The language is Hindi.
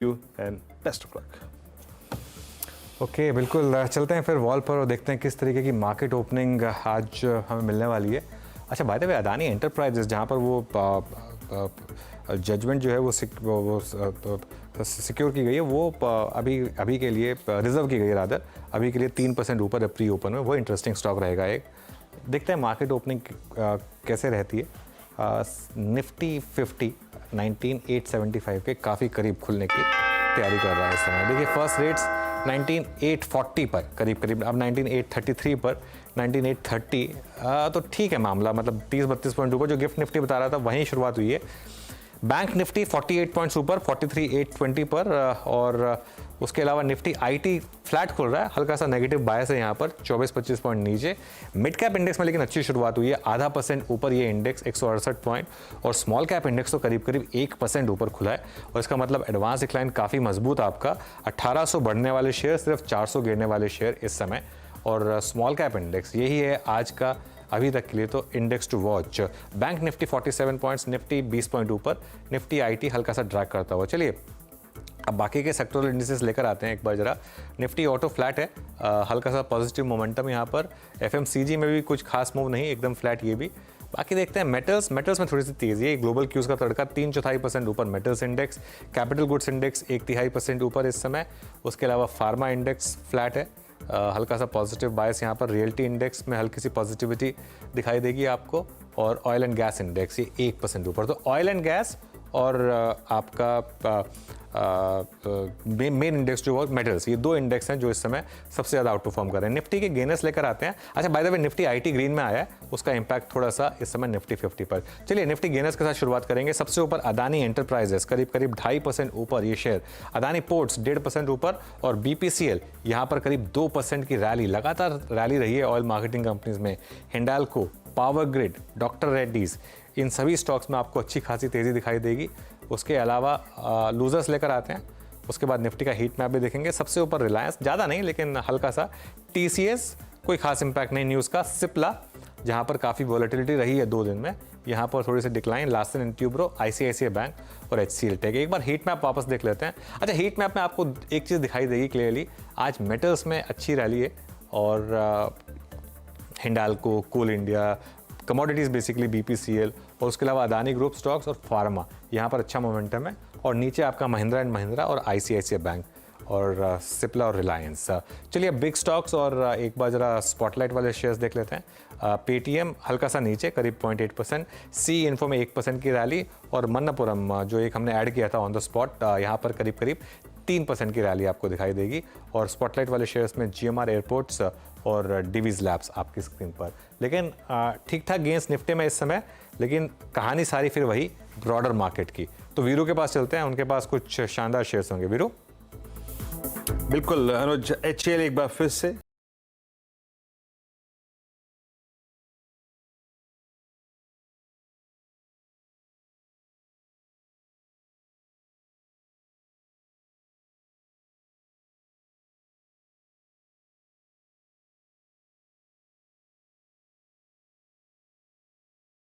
you and best of luck. Okay बिल्कुल चलते हैं फिर वॉल पर और देखते हैं किस तरीके की मार्केट ओपनिंग आज हमें मिलने वाली है। अच्छा by the way Adani enterprises जहाँ पर वो जजमेंट जो है वो सिक्योर की गई है वो अभी के लिए रिजर्व की गई है रादर अभी के लिए 3% ऊपर प्री ओपन में। वो इंटरेस्टिंग स्टॉक रहेगा एक। देखते हैं मार्केट ओपनिंग कैसे रहती है। निफ्टी 50 19,875 के काफ़ी करीब खुलने की तैयारी कर रहा है इस समय। देखिए फर्स्ट रेट्स 19,840 पर करीब अब 19,833 पर 19,830 तो ठीक है मामला, मतलब 30-32 पॉइंट ऊपर जो गिफ्ट निफ्टी बता रहा था वहीं शुरुआत हुई है। बैंक निफ्टी 48 पॉइंट्स ऊपर 43,820 पर और उसके अलावा निफ्टी आईटी फ्लैट खुल रहा है, हल्का सा नेगेटिव बायस है यहाँ पर 24-25 पॉइंट नीचे। मिड कैप इंडेक्स में लेकिन अच्छी शुरुआत हुई है, 0.5% ऊपर ये इंडेक्स 168 पॉइंट और स्मॉल कैप इंडेक्स तो करीब 1% ऊपर खुला है और इसका मतलब एडवांस डिक्लाइन काफ़ी मजबूत आपका 1800 बढ़ने वाले शेयर सिर्फ 400 गिरने वाले शेयर इस समय। और स्मॉल कैप इंडेक्स यही है आज का अभी तक के लिए तो index to watch. Bank Nifty 47 points, Nifty 20 point ऊपर, निफ्टी आईटी हल्का सा ड्रैग करता हुआ। चलिए अब बाकी के सेक्टोरल इंडिसेस लेकर आते हैं एक बार जरा। निफ्टी ऑटो फ्लैट है, हल्का सा पॉजिटिव मोमेंटम यहाँ पर। एफएमसीजी में भी कुछ खास मूव नहीं, एकदम फ्लैट ये भी। बाकी देखते हैं मेटल्स में थोड़ी सी तेजी है, ग्लोबल क्यूज का तड़का 3/4% ऊपर metals index. Capital goods index 1/3% ऊपर इस समय। उसके अलावा फार्मा इंडेक्स फ्लैट है, हल्का सा पॉजिटिव बायस यहाँ पर। रियल्टी इंडेक्स में हल्की सी पॉजिटिविटी दिखाई देगी आपको और ऑयल एंड गैस इंडेक्स ये 1% ऊपर। तो ऑयल एंड गैस और आपका मेन इंडेक्स जो मेटल्स, ये दो इंडेक्स हैं जो इस समय सबसे ज़्यादा आउट परफॉर्म कर रहे हैं। निफ्टी के गेनर्स लेकर आते हैं। अच्छा by the way Nifty IT green में आया है, उसका इंपैक्ट थोड़ा सा इस समय निफ्टी 50 पर। चलिए निफ्टी गेनर्स के साथ शुरुआत करेंगे। सबसे ऊपर अदानी एंटरप्राइजेस करीब 2.5% ऊपर ये शेयर। अदानी पोर्ट्स 1.5% ऊपर और बीपीसीएल यहाँ पर करीब 2% की रैली, लगातार रैली रही है ऑयल मार्केटिंग कंपनीज में। Hindalco, Power Grid, doctor Reddy's, इन सभी स्टॉक्स में आपको अच्छी खासी तेज़ी दिखाई देगी। उसके अलावा लूजर्स लेकर आते हैं। उसके बाद निफ्टी का हीट मैप भी देखेंगे। सबसे ऊपर रिलायंस, ज़्यादा नहीं लेकिन हल्का सा। टीसीएस कोई खास इंपैक्ट नहीं न्यूज़ का। सिप्ला जहाँ पर काफ़ी वॉलेटिलिटी रही है 2 दिन में, यहाँ पर थोड़ी सी decline. Larsen and Toubro, ICICI bank और एचसीएल टेक। एक बार हीट मैप वापस देख लेते हैं। अच्छा हीट मैप में आपको एक चीज़ दिखाई देगी क्लियरली, आज मेटल्स में अच्छी रैली है और हिंडाल्को, कोल इंडिया, कमोडिटीज़ बेसिकली बीपीसीएल और उसके अलावा अदानी ग्रुप स्टॉक्स और फार्मा, यहाँ पर अच्छा मोमेंटम है। और नीचे आपका महिंद्रा एंड महिंद्रा और आईसीआईसीआई बैंक और सिप्ला और रिलायंस। चलिए बिग स्टॉक्स और एक बार जरा स्पॉटलाइट वाले शेयर्स देख लेते हैं। पेटीएम हल्का सा नीचे करीब 0.8%, सी इन्फो में 1% की रैली और मन्नपुरम जो एक हमने ऐड किया था ऑन द स्पॉट, यहाँ पर करीब 3% की रैली आपको दिखाई देगी। और स्पॉटलाइट वाले शेयर्स में जीएमआर एयरपोर्ट्स और डिवीज लैब्स आपकी स्क्रीन पर। लेकिन ठीक ठाक गेंस निफ्टी में इस समय, लेकिन कहानी सारी फिर वही ब्रॉडर मार्केट की। तो वीरू के पास चलते हैं, उनके पास कुछ शानदार शेयर्स होंगे। वीरू। बिल्कुल अनुज, एचएल एक बार फिर से